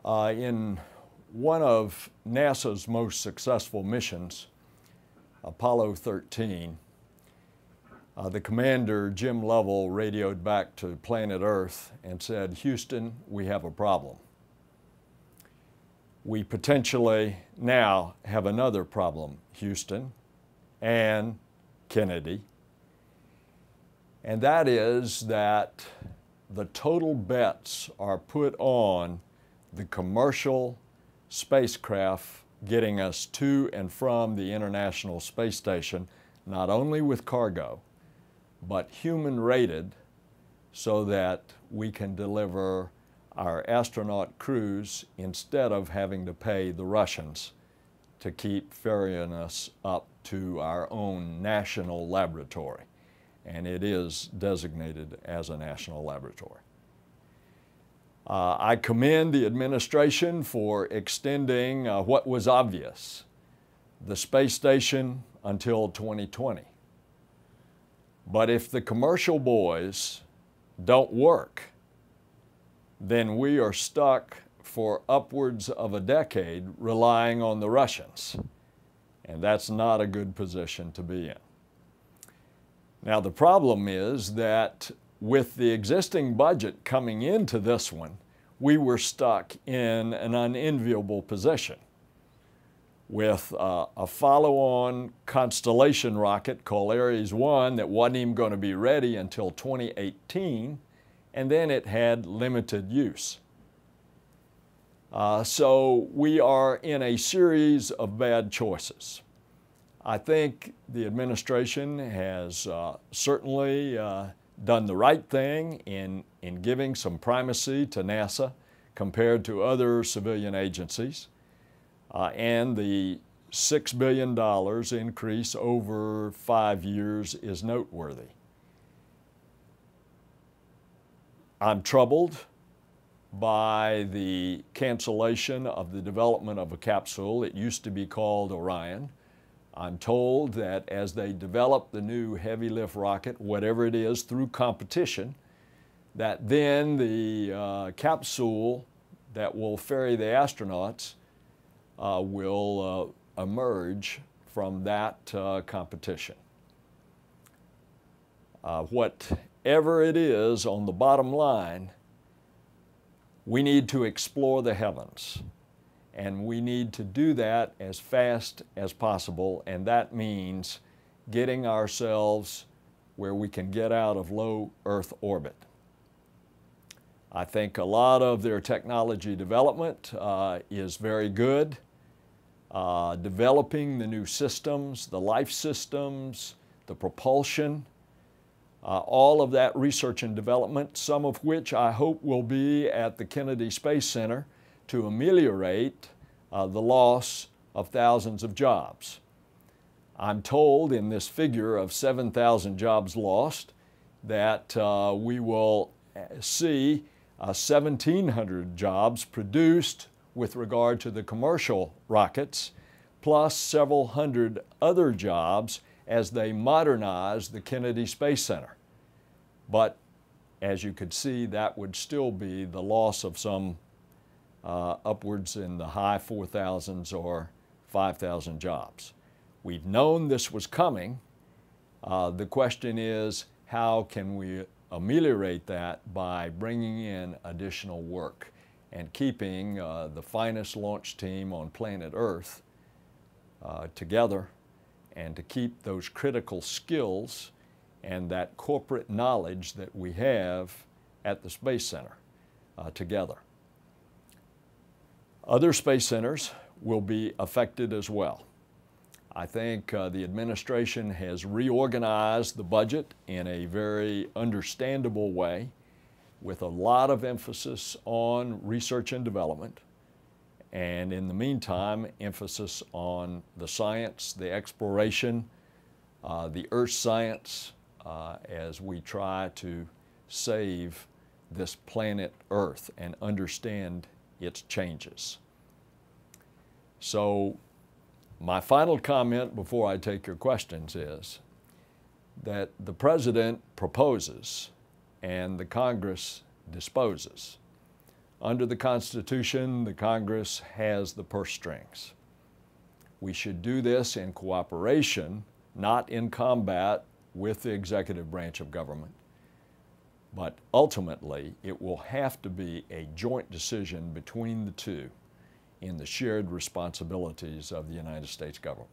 In one of NASA's most successful missions, Apollo 13, the commander, Jim Lovell, radioed back to planet Earth and said, "Houston, we have a problem. We potentially now have another problem, Houston and Kennedy, and that is that the total bets are put on the commercial spacecraft getting us to and from the International Space Station, not only with cargo, but human rated, so that we can deliver our astronaut crews instead of having to pay the Russians to keep ferrying us up to our own national laboratory." And it is designated as a national laboratory. I commend the administration for extending what was obvious, the space station until 2020. But if the commercial boys don't work, then we are stuck for upwards of a decade relying on the Russians. And that's not a good position to be in. Now, the problem is that with the existing budget coming into this one, we were stuck in an unenviable position with a follow-on Constellation rocket called Ares 1 that wasn't even going to be ready until 2018, and then it had limited use. So we are in a series of bad choices. I think the administration has certainly done the right thing in giving some primacy to NASA compared to other civilian agencies. And the $6 billion increase over 5 years is noteworthy. I'm troubled by the cancellation of the development of a capsule. It used to be called Orion. I'm told that as they develop the new heavy lift rocket, whatever it is, through competition, that then the capsule that will ferry the astronauts will emerge from that competition. Whatever it is, on the bottom line, we need to explore the heavens. And we need to do that as fast as possible, and that means getting ourselves where we can get out of low Earth orbit. I think a lot of their technology development is very good. Developing the new systems, the life systems, the propulsion, all of that research and development, some of which I hope will be at the Kennedy Space Center to ameliorate the loss of thousands of jobs. I'm told in this figure of 7,000 jobs lost that we will see 1,700 jobs produced with regard to the commercial rockets, plus several hundred other jobs as they modernize the Kennedy Space Center. But as you could see, that would still be the loss of some upwards in the high 4,000s or 5,000 jobs. We've known this was coming. The question is, how can we ameliorate that by bringing in additional work and keeping the finest launch team on planet Earth together, and to keep those critical skills and that corporate knowledge that we have at the Space Center together. Other space centers will be affected as well. I think the administration has reorganized the budget in a very understandable way, with a lot of emphasis on research and development, and in the meantime, emphasis on the science, the exploration, the earth science, as we try to save this planet Earth and understand its changes. So my final comment before I take your questions is that the President proposes and the Congress disposes Under the Constitution, the Congress has the purse strings. We should do this in cooperation, not in combat with the executive branch of government. But ultimately, it will have to be a joint decision between the two in the shared responsibilities of the United States government.